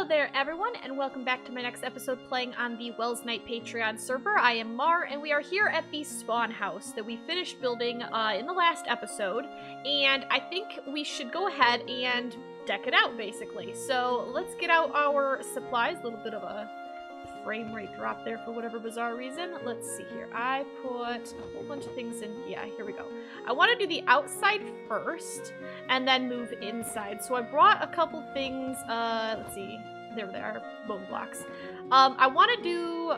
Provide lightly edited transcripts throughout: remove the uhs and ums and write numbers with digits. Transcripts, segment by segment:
Hello there everyone, and welcome back to my next episode playing on the Welsknight Patreon server. I am Mar, and we are here at the spawn house that we finished building in the last episode, and I think we should go ahead and deck it out, basically. So let's get out our supplies. A little bit of a frame rate drop there for whatever bizarre reason. Let's see here. I put a whole bunch of things in. Yeah, here we go. I want to do the outside first and then move inside. So I brought a couple things. Let's see. There they are. Bone blocks. I want to do,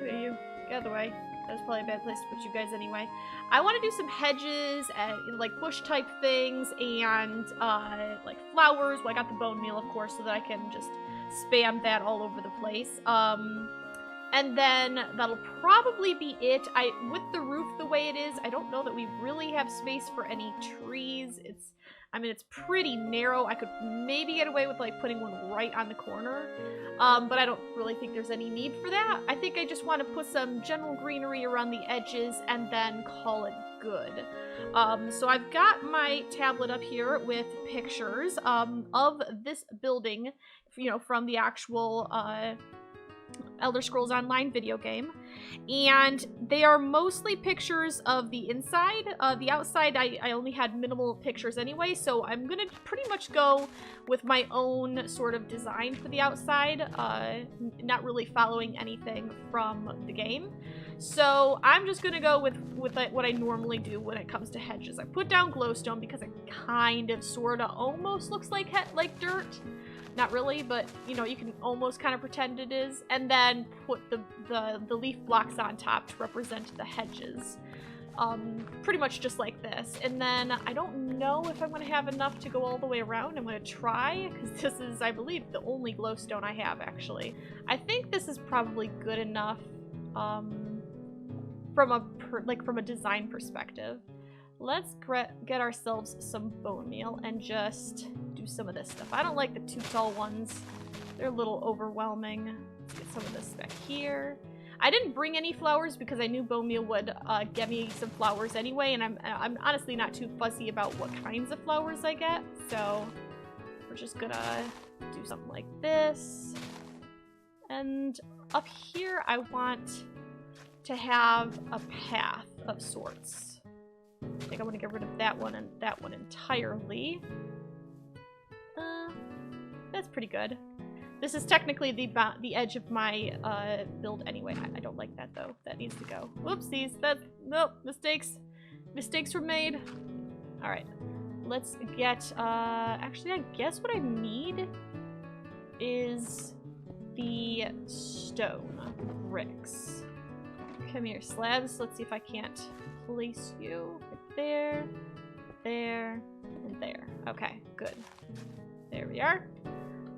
could you get out of the way? That's probably a bad place to put you guys anyway. I want to do some hedges and like bush type things and like flowers. Well, I got the bone meal, of course, so that I can just spam that all over the place. And then that'll probably be it. With the roof the way it is, I don't know that we really have space for any trees. I mean, it's pretty narrow. I could maybe get away with like putting one right on the corner, but I don't really think there's any need for that. I think I just want to put some general greenery around the edges and then call it good. So I've got my tablet up here with pictures of this building, you know, from the actual Elder Scrolls Online video game, and they are mostly pictures of the inside. The outside I only had minimal pictures anyway, so I'm gonna pretty much go with my own sort of design for the outside, not really following anything from the game. So I'm just gonna go with what I normally do when it comes to hedges. I put down glowstone because it kind of sorta almost looks like dirt. Not really, but you know, you can almost kind of pretend it is, and then put the leaf blocks on top to represent the hedges. Pretty much just like this. And then I don't know if I'm going to have enough to go all the way around. I'm going to try, because this is, I believe, the only glowstone I have, actually. I think this is probably good enough from a design perspective. Let's get ourselves some bone meal and just do some of this stuff. I don't like the too tall ones. They're a little overwhelming. Let's get some of this back here. I didn't bring any flowers because I knew bone meal would get me some flowers anyway, and I'm honestly not too fussy about what kinds of flowers I get. So we're just gonna do something like this. And up here I want to have a path of sorts. I think I want to get rid of that one and that one entirely. That's pretty good. This is technically the edge of my build anyway. I don't like that though. That needs to go. Whoopsies. Nope. Mistakes. Mistakes were made. Alright. Let's get, actually I guess what I need is the stone bricks. Come here, slabs. Let's see if I can't place you right there, there, and there. Okay, good. There we are.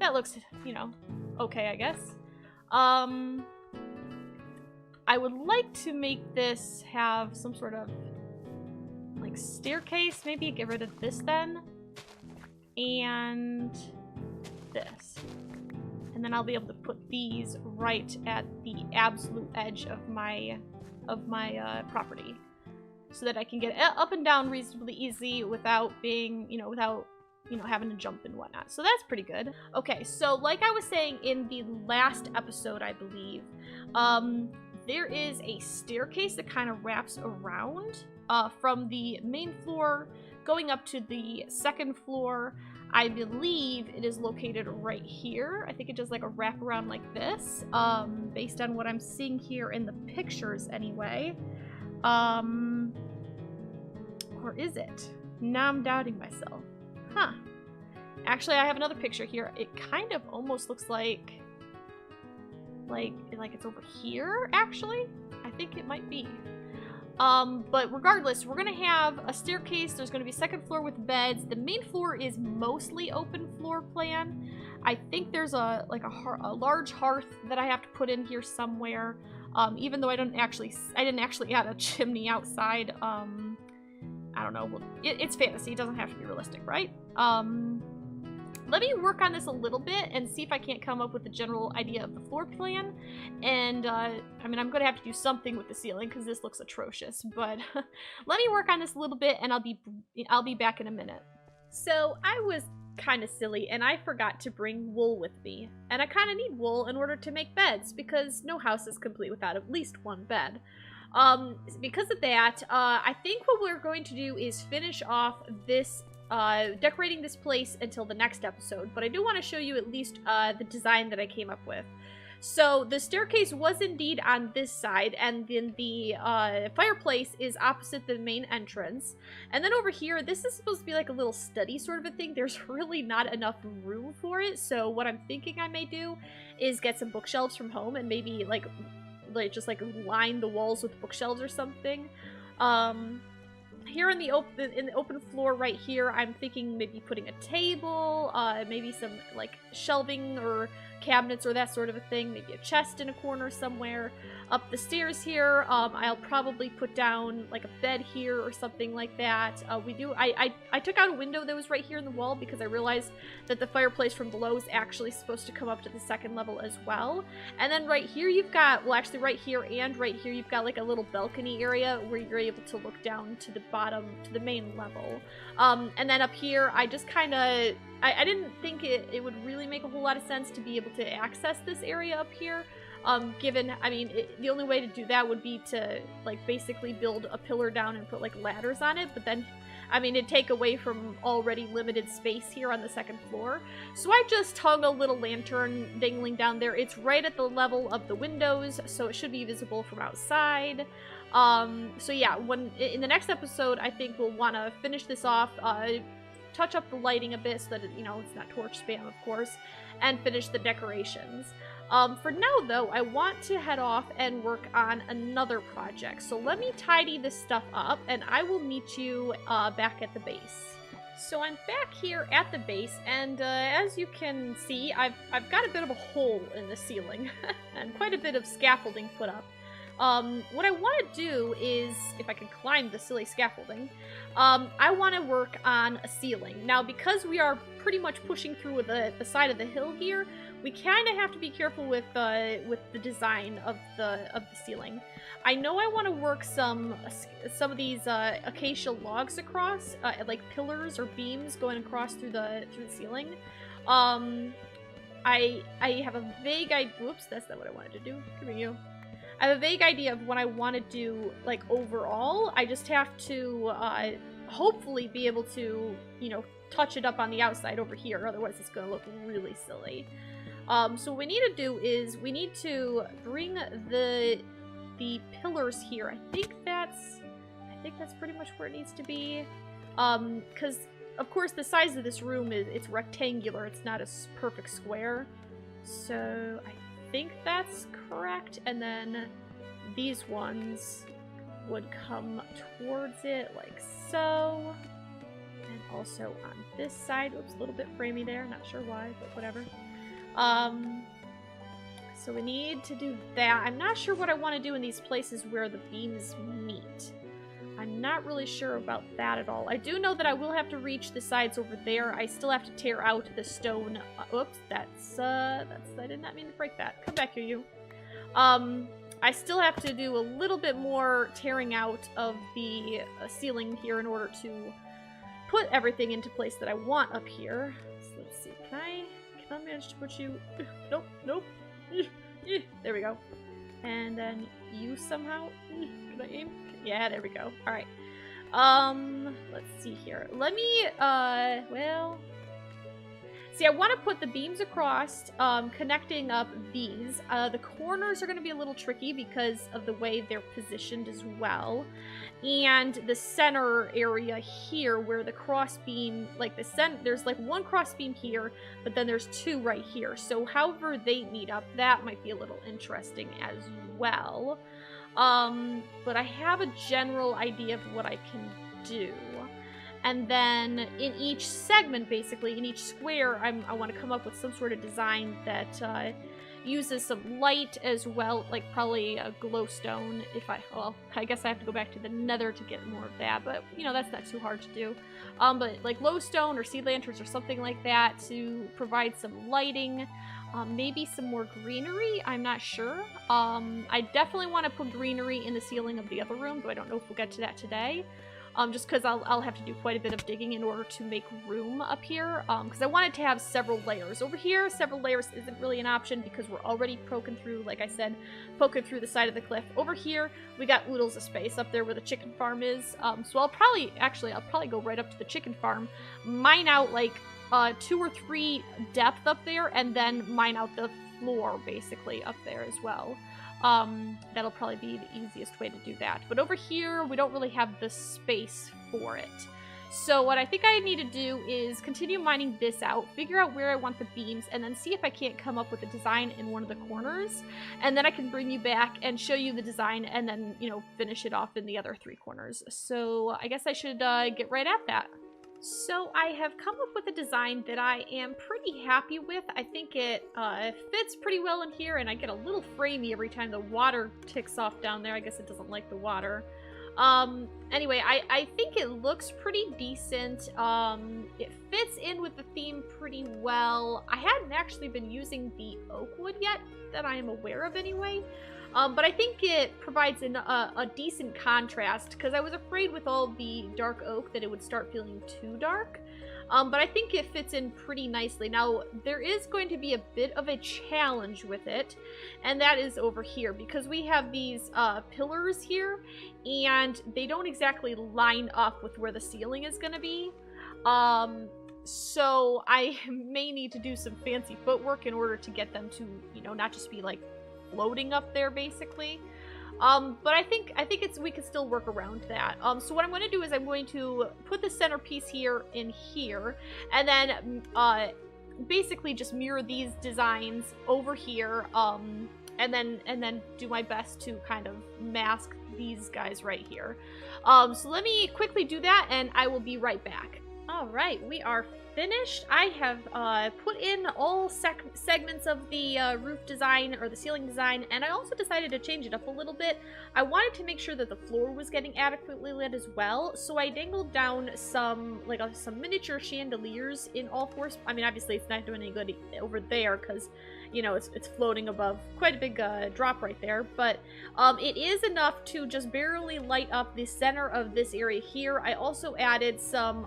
That looks, you know, okay, I guess. I would like to make this have some sort of, like, staircase. Maybe get rid of this then. And this. And then I'll be able to put these right at the absolute edge of my property, so that I can get up and down reasonably easy without being, without having to jump and whatnot. So that's pretty good. Okay, so like I was saying in the last episode, I believe, there is a staircase that kind of wraps around from the main floor going up to the second floor. I believe it is located right here. I think it does like a wraparound like this, based on what I'm seeing here in the pictures anyway. Or is it? Now I'm doubting myself. Huh. Actually, I have another picture here. It kind of almost looks like it's over here, actually. I think it might be. But regardless, we're gonna have a staircase. There's gonna be a second floor with beds. The main floor is mostly open floor plan. I think there's a large hearth that I have to put in here somewhere. Even though I didn't actually add a chimney outside. I don't know. Well, it's fantasy. It doesn't have to be realistic, right? Let me work on this a little bit and see if I can't come up with a general idea of the floor plan. And, I mean, I'm gonna have to do something with the ceiling because this looks atrocious. But let me work on this a little bit, and I'll be back in a minute. So I was kind of silly, and I forgot to bring wool with me. And I kind of need wool in order to make beds, because no house is complete without at least one bed. Because of that, I think what we're going to do is finish off this, decorating this place until the next episode. But I do want to show you at least, the design that I came up with. So the staircase was indeed on this side, and then the fireplace is opposite the main entrance. And then over here, this is supposed to be like a little study sort of a thing. There's really not enough room for it, so what I'm thinking I may do is get some bookshelves from home and maybe like just line the walls with bookshelves or something. Here in the open floor right here, I'm thinking maybe putting a table, maybe some like shelving or cabinets or that sort of a thing, maybe a chest in a corner somewhere. Up the stairs here, I'll probably put down like a bed here or something like that. I took out a window that was right here in the wall because I realized that the fireplace from below is actually supposed to come up to the second level as well. And then right here you've got, well actually right here and right here you've got like a little balcony area where you're able to look down to the bottom, to the main level. And then up here, I just kind of, I didn't think it would really make a whole lot of sense to be able to access this area up here. Given, I mean, the only way to do that would be to, like, basically build a pillar down and put, like, ladders on it, but then, I mean, it'd take away from already limited space here on the second floor. So I just hung a little lantern dangling down there. It's right at the level of the windows, so it should be visible from outside. So yeah, in the next episode, I think we'll want to finish this off, touch up the lighting a bit so that, you know, it's not torch spam, of course, and finish the decorations. For now, though, I want to head off and work on another project. So let me tidy this stuff up, and I will meet you back at the base. So I'm back here at the base, and as you can see, I've got a bit of a hole in the ceiling, and quite a bit of scaffolding put up. What I want to do is, if I can climb the silly scaffolding, I want to work on a ceiling. Now, because we are pretty much pushing through the side of the hill here, we kind of have to be careful with the design of the ceiling. I know I want to work some of these acacia logs across, like pillars or beams going across through the ceiling. I have a vague idea. Whoops, that's not what I wanted to do. Come here, you. I have a vague idea of what I want to do, like, overall. I just have to, hopefully be able to, you know, touch it up on the outside over here, otherwise it's going to look really silly. So what we need to do is, we need to bring the pillars here. I think that's pretty much where it needs to be. Because, of course, the size of this room it's rectangular, it's not a perfect square. So, I think that's correct, and then these ones would come towards it like so, and also on this side. Oops, a little bit framey there, not sure why, but whatever. So we need to do that. I'm not sure what I want to do in these places where the beams meet. I'm not really sure about that at all. I do know that I will have to reach the sides over there. I still have to tear out the stone. Oops, that's, I did not mean to break that. Come back here, you. I still have to do a little bit more tearing out of the ceiling here in order to put everything into place that I want up here. So let's see, can I manage to put you, nope, nope. There we go. And then you somehow, can I aim? Yeah, there we go. Alright. Let's see here. Let me, well... See, I want to put the beams across, connecting up these. The corners are going to be a little tricky because of the way they're positioned as well. And the center area here where the cross beam, like there's like one cross beam here, but then there's two right here. So however they meet up, that might be a little interesting as well. But I have a general idea of what I can do. And then in each segment, basically, in each square, I want to come up with some sort of design that uses some light as well, like probably a glowstone. Well, I guess I have to go back to the nether to get more of that, but, you know, that's not too hard to do. But like glowstone or sea lanterns or something like that to provide some lighting. Maybe some more greenery, I'm not sure. I definitely want to put greenery in the ceiling of the other room, but I don't know if we'll get to that today. just because I'll have to do quite a bit of digging in order to make room up here, because I wanted to have several layers. Over here, several layers isn't really an option because we're already poking through, like I said, poking through the side of the cliff. Over here, we got oodles of space up there where the chicken farm is, so I'll probably go right up to the chicken farm, mine out, like, 2 or 3 depth up there, and then mine out the floor, basically, up there as well. That'll probably be the easiest way to do that. But over here, we don't really have the space for it. So what I think I need to do is continue mining this out, figure out where I want the beams, and then see if I can't come up with a design in one of the corners. And then I can bring you back and show you the design and then, you know, finish it off in the other 3 corners. So I guess I should get right at that. So I have come up with a design that I am pretty happy with. I think it fits pretty well in here, and I get a little framey every time the water ticks off down there. I guess it doesn't like the water. Anyway, I think it looks pretty decent. It fits in with the theme pretty well. I hadn't actually been using the oak wood yet, that I am aware of anyway. But I think it provides a decent contrast, because I was afraid with all the dark oak that it would start feeling too dark. But I think it fits in pretty nicely. Now, there is going to be a bit of a challenge with it, and that is over here, because we have these pillars here, and they don't exactly line up with where the ceiling is going to be. So I may need to do some fancy footwork in order to get them to, you know, not just be like floating up there, basically. But I think we can still work around that. So what I'm going to do is I'm going to put the centerpiece here in here, and then basically just mirror these designs over here, and then do my best to kind of mask these guys right here. So let me quickly do that, and I will be right back. All right, we are finished. I have put in all segments of the roof design, or the ceiling design, and I also decided to change it up a little bit. I wanted to make sure that the floor was getting adequately lit as well, so I dangled down some some miniature chandeliers in all 4. I mean, obviously it's not doing any good over there because, you know, it's floating above quite a big drop right there, but it is enough to just barely light up the center of this area here. I also added some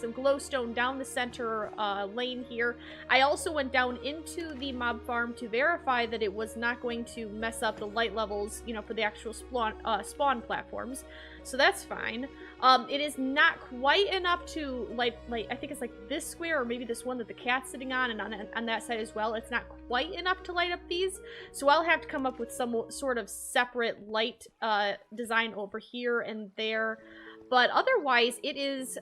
glowstone down the center lane here. I also went down into the mob farm to verify that it was not going to mess up the light levels, you know, for the actual spawn platforms. So that's fine. It is not quite enough to light, I think it's like this square, or maybe this one that the cat's sitting on, and on that side as well. It's not quite enough to light up these, so I'll have to come up with some sort of separate light design over here and there. But otherwise, it is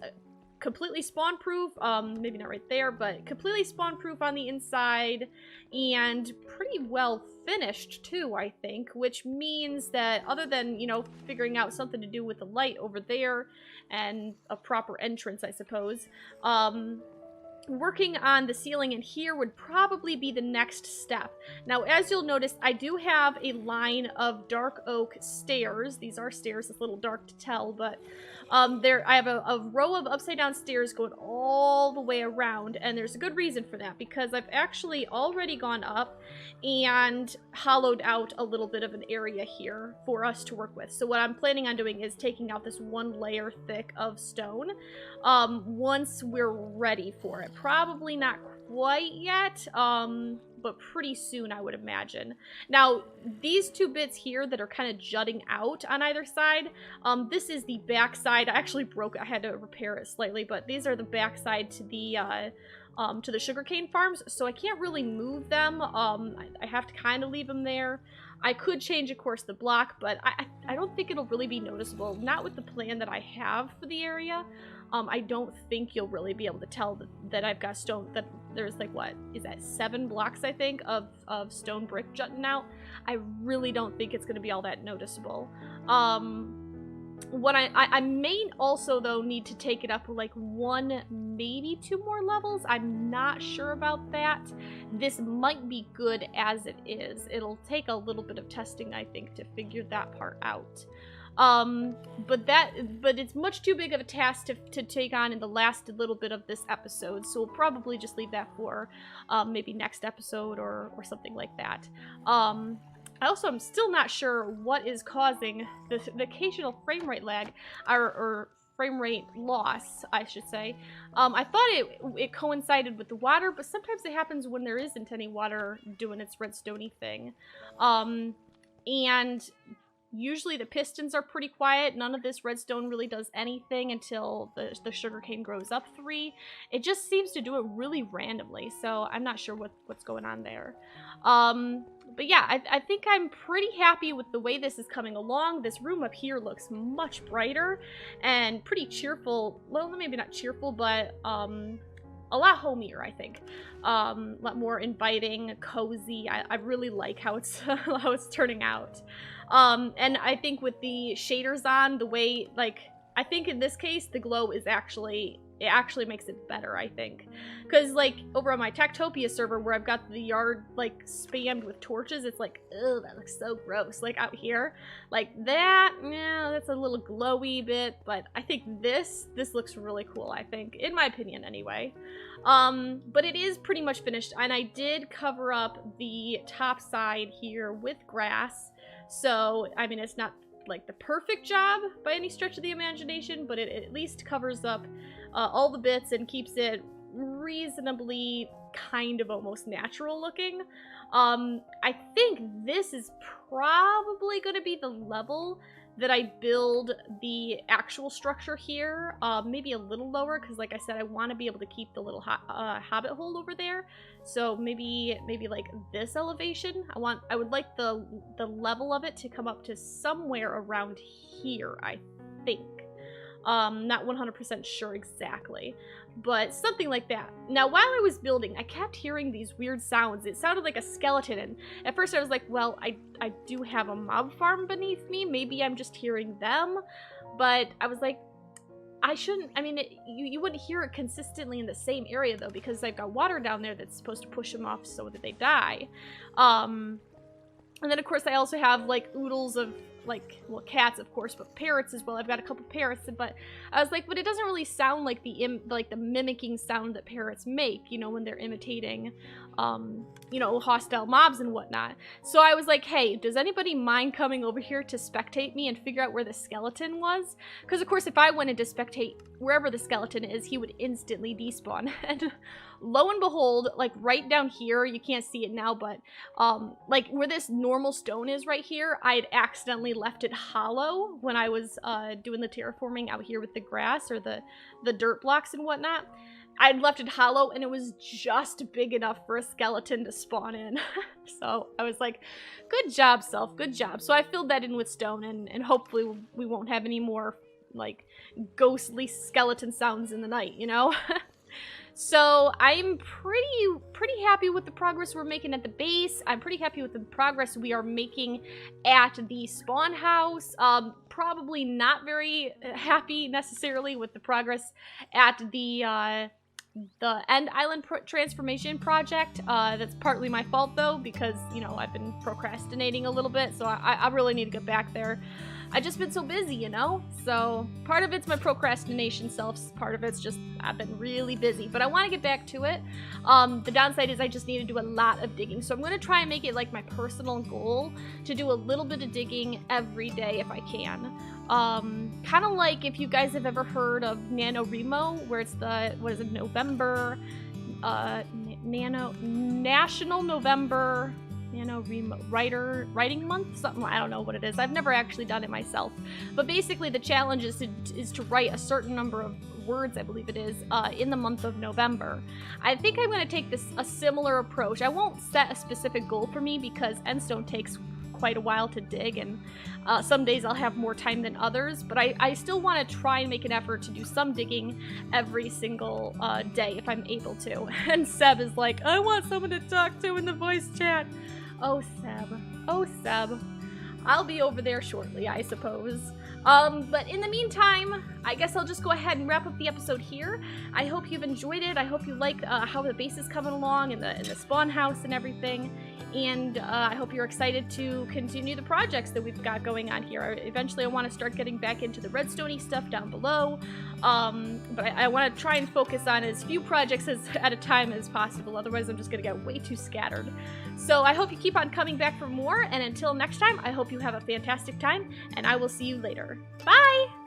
completely spawn-proof, maybe not right there, but completely spawn-proof on the inside, and pretty well finished too, I think, which means that other than, you know, figuring out something to do with the light over there and a proper entrance, I suppose, working on the ceiling in here would probably be the next step. Now, as you'll notice, I do have a line of dark oak stairs. These are stairs. It's a little dark to tell, but I have a row of upside down stairs going all the way around, and there's a good reason for that, because I've actually already gone up and hollowed out a little bit of an area here for us to work with. So what I'm planning on doing is taking out this 1 layer thick of stone once we're ready for it. Probably not quite yet, but pretty soon, I would imagine. Now, these 2 bits here that are kind of jutting out on either side, this is the back side. I actually broke it. I had to repair it slightly, but these are the back side to the sugarcane farms, so I can't really move them. I have to kind of leave them there. I could change, of course, the block, but I don't think it'll really be noticeable. Not with the plan that I have for the area. I don't think you'll really be able to tell that I've got stone, that there's like, what, is that 7 blocks, I think, of stone brick jutting out. I really don't think it's going to be all that noticeable. What I may also, though, need to take it up like 1, maybe 2 more levels. I'm not sure about that. This might be good as it is. It'll take a little bit of testing, I think, to figure that part out. But it's much too big of a task to take on in the last little bit of this episode, so we'll probably just leave that for maybe next episode or something like that. I also am still not sure what is causing the occasional frame rate lag, or frame rate loss, I should say. I thought it coincided with the water, but sometimes it happens when there isn't any water doing its redstone-y thing. And usually the pistons are pretty quiet. None of this redstone really does anything until the sugarcane grows up 3. It just seems to do it really randomly, so I'm not sure what's going on there. But yeah, I think I'm pretty happy with the way this is coming along. This room up here looks much brighter and pretty cheerful. Well, maybe not cheerful, but a lot homier, I think. A lot more inviting, cozy. I really like how it's how it's turning out. And I think with the shaders on, the way, like, I think in this case, the glow is actually, it actually makes it better, I think. Because, like, over on my Tactopia server, where I've got the yard, like, spammed with torches, it's like, ugh, that looks so gross. Like, out here, like, that, yeah, that's a little glowy bit, but I think this looks really cool, I think, in my opinion, anyway. But it is pretty much finished, and I did cover up the top side here with grass, so, I mean, it's not like the perfect job by any stretch of the imagination, but it at least covers up all the bits and keeps it reasonably kind of almost natural looking. I think this is probably going to be the level that I build the actual structure here, maybe a little lower, because like I said, I want to be able to keep the little hobbit hole over there. So maybe like this elevation. I would like the level of it to come up to somewhere around here, I think. Not 100% sure exactly, but something like that. Now, while I was building, I kept hearing these weird sounds. It sounded like a skeleton, and at first I was like, well, I do have a mob farm beneath me. Maybe I'm just hearing them, but I was like, I shouldn't, I mean, you wouldn't hear it consistently in the same area, though, because I've got water down there that's supposed to push them off so that they die. And then, of course, I also have, like, oodles of, like, well, cats, of course, but parrots as well. I've got a couple parrots, but I was like, but it doesn't really sound like the mimicking sound that parrots make, you know, when they're imitating, you know, hostile mobs and whatnot. So I was like, hey, does anybody mind coming over here to spectate me and figure out where the skeleton was? Because, of course, if I wanted to spectate wherever the skeleton is, he would instantly despawn. And lo and behold, like, right down here, you can't see it now, but, like, where this normal stone is right here, I had accidentally left it hollow when I was, doing the terraforming out here with the grass or the dirt blocks and whatnot. I'd left it hollow, and it was just big enough for a skeleton to spawn in. So I was like, good job, self, good job. So I filled that in with stone, and hopefully we won't have any more, like, ghostly skeleton sounds in the night, you know? So I'm pretty happy with the progress we're making at the base. I'm pretty happy with the progress we are making at the spawn house. Probably not very happy necessarily with the progress at the End Island transformation project. That's partly my fault, though, because, you know, I've been procrastinating a little bit, so I really need to get back there. I've just been so busy, you know? So part of it's my procrastination self, part of it's just I've been really busy, but I want to get back to it. The downside is I just need to do a lot of digging, so I'm going to try and make it like my personal goal to do a little bit of digging every day if I can. Kind of like if you guys have ever heard of NaNoWriMo, where it's the, what is it, November, National November NaNoWriMo Writing Month? Something, I don't know what it is. I've never actually done it myself. But basically the challenge is to write a certain number of words, I believe it is, in the month of November. I think I'm going to take a similar approach. I won't set a specific goal for me because Endstone takes quite a while to dig, and some days I'll have more time than others, but I still want to try and make an effort to do some digging every single day if I'm able to. And Seb is like, I want someone to talk to in the voice chat. Oh, Seb. Oh, Seb. I'll be over there shortly, I suppose. But in the meantime, I guess I'll just go ahead and wrap up the episode here. I hope you've enjoyed it. I hope you like how the base is coming along and the spawn house and everything. And I hope you're excited to continue the projects that we've got going on here. Eventually, I want to start getting back into the redstone-y stuff down below. But I want to try and focus on as few projects at a time as possible. Otherwise, I'm just going to get way too scattered. So I hope you keep on coming back for more. And until next time, I hope you have a fantastic time. And I will see you later. Bye!